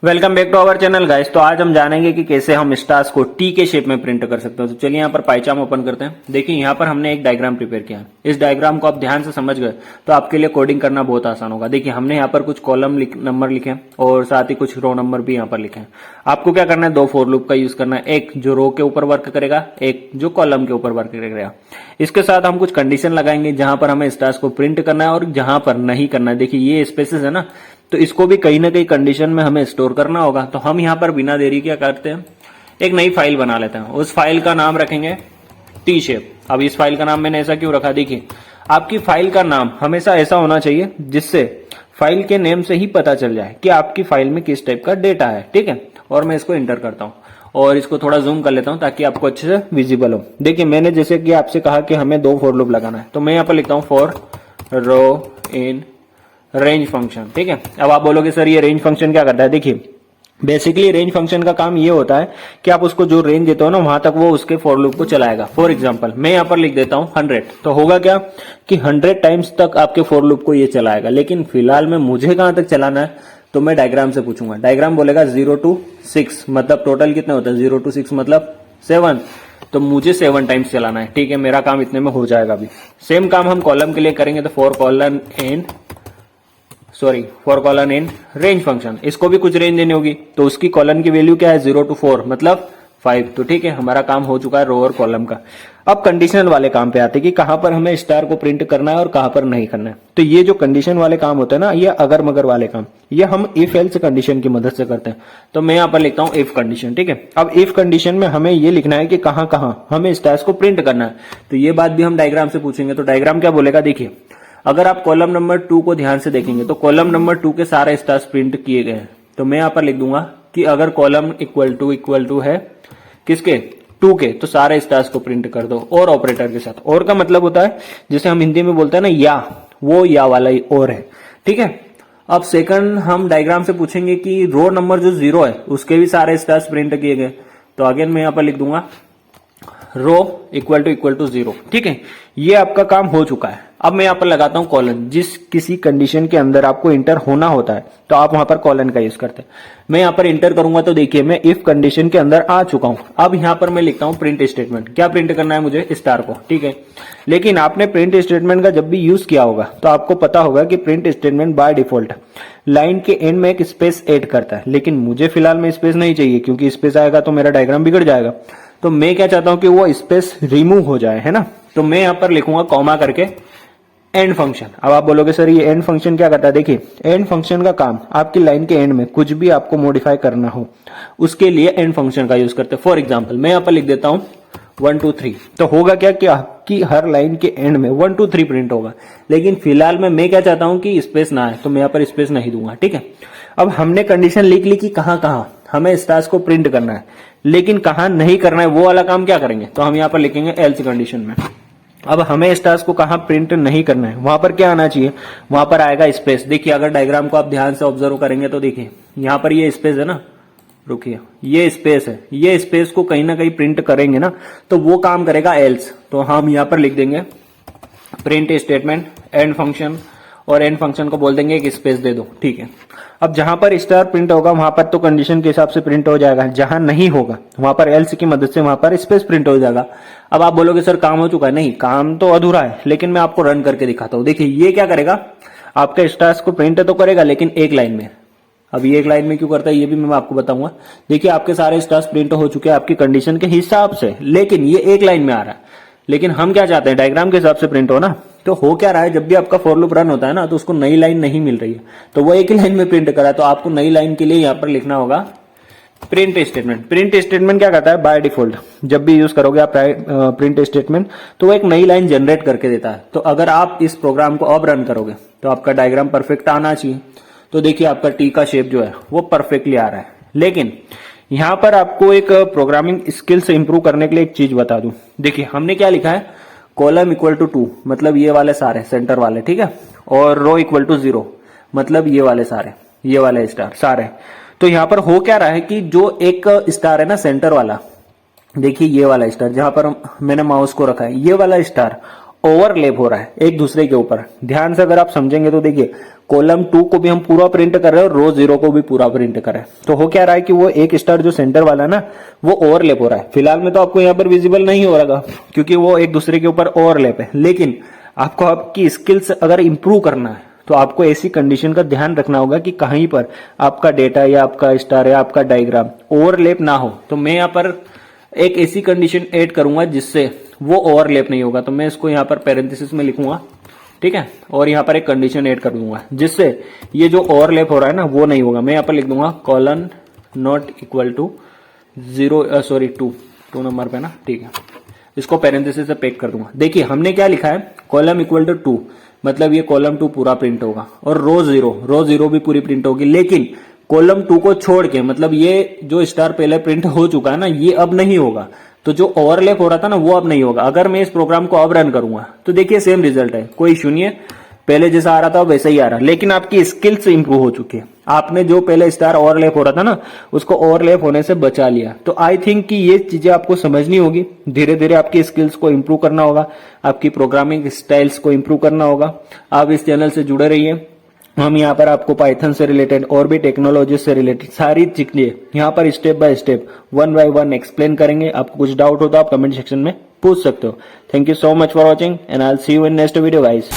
Welcome back to our channel guys. तो आज हम जानेंगे कि कैसे हम स्टार्स को टी के शेप में प्रिंट कर सकते हैं। तो चलिए यहाँ पर पाइचार्म ओपन करते हैं। देखिए यहाँ पर हमने एक डायग्राम प्रिपेयर किया है। इस डायग्राम को आप ध्यान से समझ गए तो आपके लिए कोडिंग करना बहुत आसान होगा। देखिए हमने यहाँ पर कुछ कॉलम नंबर लिखे हैं और साथ ही कुछ रो नंबर भी यहाँ पर लिखे हैं। आपको क्या करना है, दो फॉर लूप का यूज करना है, एक जो रो के ऊपर वर्क करेगा, एक जो कॉलम के ऊपर वर्क करेगा। इसके साथ हम कुछ कंडीशन लगाएंगे जहां पर हमें स्टार्स को प्रिंट करना है और जहां पर नहीं करना है। देखिए ये स्पेसेस है ना, तो इसको भी कहीं ना कहीं कंडीशन में हमें स्टोर करना होगा। तो हम यहां पर बिना देरी क्या करते हैं, एक नई फाइल बना लेते हैं। उस फाइल का नाम रखेंगे टी शेप। अब इस फाइल का नाम मैंने ऐसा क्यों रखा, देखिए आपकी फाइल का नाम हमेशा ऐसा होना चाहिए जिससे फाइल के नेम से ही पता चल जाए कि आपकी फाइल में किस टाइप का डेटा है। ठीक है, और मैं इसको इंटर करता हूं और इसको थोड़ा जूम कर लेता हूं ताकि आपको अच्छे से विजिबल हो। देखिए मैंने जैसे कि आपसे कहा कि हमें दो फॉर लूप लगाना है, तो मैं यहां पर लिखता हूं for row in range function. ठीक है, अब आप बोलोगे सर ये रेंज फंक्शन क्या करता है। देखिए बेसिकली रेंज फंक्शन का काम ये होता है कि आप उसको जो रेंज देते हो ना वहां तक वो उसके फॉर लूप को चलाएगा। फॉर एग्जांपल मैं यहां पर लिख देता हूं 100, तो होगा क्या कि 100 टाइम्स तक आपके फॉर लूप को ये चलाएगा। लेकिन फिलहाल में मुझे कहां तक चलाना है, तो मैं डायग्राम से पूछूंगा। डायग्राम बोलेगा 0 to 6 मतलब टोटल कितने होता है, 0 to 6 मतलब 7, तो मुझे 7 टाइम्स चलाना है। ठीक है, मेरा काम इतने में हो जाएगा। अभी सेम काम हम कॉलम के लिए करेंगे, तो for colon in range function, इसको भी कुछ रेंज देनी होगी, तो उसकी कॉलन की वैल्यू क्या है 0 to 4 मतलब 5। तो ठीक है, हमारा काम हो चुका है रो और कॉलम का। अब कंडीशनल वाले काम पे आते हैं कि कहां पर हमें स्टार को प्रिंट करना है और कहां पर नहीं करना है। तो ये जो कंडीशन वाले काम होते हैं ना, ये अगर मगर वाले काम, ये हम इफ एल्स कंडीशन की मदद से करते हैं। तो मैं यहां पर लिखता हूं इफ कंडीशन। ठीक है, अब इफ कंडीशन में हमें ये लिखना है कि कहां कहां हमें स्टार्स को प्रिंट करना है। तो ये बात भी हम डायग्राम से पूछेंगे। तो डायग्राम क्या बोलेगा, देखिए अगर आप कॉलम नंबर 2 को ध्यान से देखेंगे तो कॉलम नंबर 2 के सारे स्टार्स प्रिंट किए गए हैं। तो मैं यहां पर लिख दूंगा कि अगर कॉलम इक्वल टू है किसके, 2 के, तो सारे स्टार्स को प्रिंट कर दो और ऑपरेटर के साथ। और का मतलब होता है जैसे हम हिंदी में बोलते हैं ना या, वो या वाला ही और है। ठीक है, अब सेकंड हम डायग्राम से पूछेंगे कि रो नंबर जो 0 है उसके भी सारे स्टार्स प्रिंट किए गए। तो अगेन मैं यहां पर लिख दूंगा रो इक्वल टू 0। ठीक है, ये आपका काम हो चुका है। अब मैं यहां पर लगाता हूं कॉलन। जिस किसी कंडीशन के अंदर आपको इंटर होना होता है तो आप वहां पर कॉलन का यूज करते हैं। मैं यहां पर इंटर करूंगा तो देखिए मैं इफ कंडीशन के अंदर आ चुका हूं। अब यहां पर मैं लिखता हूं प्रिंट स्टेटमेंट। क्या प्रिंट करना है मुझे, स्टार को। ठीक है, लेकिन आपने प्रिंट स्टेटमेंट का जब भी यूज किया होगा तो आपको पता होगा कि print statement by default line के एंड में एक स्पेस ऐड करता है। लेकिन मुझे फिलहाल में स्पेस नहीं चाहिए, क्योंकि स्पेस आएगा तो मेरा डायग्राम बिगड़ जाएगा। तो मैं क्या चाहता हूं कि वो स्पेस रिमूव हो जाए, है ना। तो मैं यहां पर लिखूंगा कॉमा करके एंड फंक्शन। अब आप बोलोगे सर ये एंड फंक्शन क्या करता है। देखिए एंड फंक्शन का काम आपकी लाइन के एंड में कुछ भी आपको मॉडिफाई करना हो उसके लिए एंड फंक्शन का यूज करते हैं। फॉर एग्जांपल मैं यहां पर लिख देता हूं 1 2 3, तो होगा क्या कि आपकी हर लाइन के एंड में 1 2 3 प्रिंट होगा। लेकिन फिलहाल में मैं क्या चाहता हूं कि स्पेस ना आए, तो मैं यहां पर स्पेस नहीं दूंगा। ठीक है, अब हमने कंडीशन लिख ली कि कहां कहां हमें स्टार्स को प्रिंट करना है, लेकिन कहां नहीं करना है वो वाला काम क्या करेंगे, तो हम यहां पर लिखेंगे एल्स कंडीशन में। अब हमें स्टार्स को कहां प्रिंट नहीं करना है वहां पर क्या आना चाहिए, वहां पर आएगा स्पेस। देखिए अगर डायग्राम को आप ध्यान से ऑब्जर्व करेंगे तो देखिए यहां पर ये स्पेस है ना, रुकिए ये स्पेस है, ये स्पेस को कहीं ना कहीं प्रिंट करेंगे ना, तो वो काम करेगा एल्स। तो हम यहां पर लिख देंगे प्रिंट स्टेटमेंट एंड फंक्शन, और एंड फंक्शन को बोल देंगे एक स्पेस दे दो। ठीक है, अब जहां पर स्टार प्रिंट होगा वहां पर तो कंडीशन के हिसाब से प्रिंट हो जाएगा, जहां नहीं होगा वहां पर एल्स की मदद से वहां पर स्पेस प्रिंट हो जाएगा। अब आप बोलोगे सर काम हो चुका है, नहीं काम तो अधूरा है, लेकिन मैं आपको रन करके दिखाता हूं। देखिए ये क्या करेगा, आपके स्टार्स को प्रिंट तो करेगा लेकिन एक लाइन में। अब ये एक लाइन में क्यों करता है ये भी मैं आपको बताऊंगा। देखिए आपके सारे स्टार्स प्रिंट हो चुके हैं आपकी कंडीशन के हिसाब से, लेकिन ये एक लाइन में आ रहा है। लेकिन हम क्या चाहते हैं, डायग्राम के हिसाब से प्रिंट हो ना। तो हो क्या रहा है, जब भी आपका फॉर लूप रन होता है ना तो उसको नई लाइन नहीं मिल रही है, तो वो एक ही लाइन में प्रिंट करा। तो आपको नई लाइन के लिए यहां पर लिखना होगा प्रिंट स्टेटमेंट। प्रिंट स्टेटमेंट क्या करता है, बाय डिफॉल्ट जब भी यूज करोगे आप प्रिंट स्टेटमेंट तो वो एक नई लाइन जनरेट करके देता है। तो अगर आप इस प्रोग्राम को अब रन करोगे तो आपका डायग्राम परफेक्ट आना चाहिए। तो देखिए आपका टी का शेप जो है वो परफेक्टली आ रहा है। लेकिन यहां पर आपको एक प्रोग्रामिंग स्किल से इंप्रूव करने के लिए एक चीज बता दूं। देखिए हमने क्या लिखा है, कॉलम इक्वल टू 2 मतलब ये वाले सारे सेंटर वाले, ठीक है, और रो इक्वल टू 0 मतलब ये वाले सारे, ये वाले स्टार सारे। तो यहां पर हो क्या रहा है कि जो एक स्टार है ना सेंटर वाला, देखिए ये वाला स्टार जहां पर मैंने माउस को रखा है, ये वाला स्टार ओवरलैप हो रहा है एक दूसरे के ऊपर। ध्यान से अगर आप समझेंगे तो देखिए कॉलम 2 को भी हम पूरा प्रिंट कर रहे हैं और रो 0 को भी पूरा प्रिंट कर रहे हैं। तो हो क्या रहा है कि वो एक स्टार जो सेंटर वाला है ना वो ओवरलैप हो रहा है। फिलहाल में तो आपको यहाँ पर विजिबल नहीं हो रहा क्योंकि वो एक दूसरे के ऊपर ओवरलैप है, लेकिन आपको आपकी स्किल्स अगर इंप्रूव करना है तो आपको ऐसी कंडीशन का ध्यान रखना होगा कि कहीं पर आपका डेटा या आपका स्टार या आपका डायग्राम ओवरलैप ना हो। तो मैं यहाँ पर एक ऐसी कंडीशन ऐड करूंगा जिससे वो ओवरलैप नहीं होगा। तो मैं इसको यहाँ पर पैरेंथेसिस में लिखूंगा, ठीक है, और यहाँ पर एक कंडीशन ऐड कर दूंगा जिससे ये जो ओवरलैप हो रहा है ना वो नहीं होगा। मैं यहाँ पर लिख दूंगा colon not equal to 2 number पे ना, ठीक है। इसको पैरेंथेसिस से पैक कर दूंगा। देखिए हमने क्या लिखा है, कॉलम इक्वल टू 2 मतलब ये कॉलम 2 पूरा प्रिंट होगा और रो 0 भी पूरी प्रिंट होगी, लेकिन कॉलम 2 को छोड़ के मतलब ये जो स्टार पहले प्रिंट हो चुका है ना ये अब नहीं होगा। तो जो ओवरलैप हो रहा था ना वो अब नहीं होगा। अगर मैं इस प्रोग्राम को अब रन करूंगा तो देखिए सेम रिजल्ट है, कोई इश्यू नहीं है, पहले जैसा आ रहा था वैसा ही आ रहा है, लेकिन आपकी स्किल्स इंप्रूव हो चुकी है। आपने जो पहले स्टार ओवरलैप हो रहा था ना उसको ओवरलैप होने से बचा लिया। तो आई थिंक कि ये चीजें आपको समझनी होगी। धीरे धीरे आपकी स्किल्स को इंप्रूव करना होगा, आपकी प्रोग्रामिंग स्टाइल्स को इंप्रूव करना होगा। आप इस चैनल से जुड़े रहिए। हम यहाँ पर आपको पाइथन से रिलेटेड और भी टेक्नोलॉजी से रिलेटेड सारी चीजें यहाँ पर step by step 1 by 1 explain करेंगे। आपको कुछ डाउट हो तो आप कमेंट सेक्शन में पूछ सकते हो। Thank you so much for watching and I will see you in next video guys.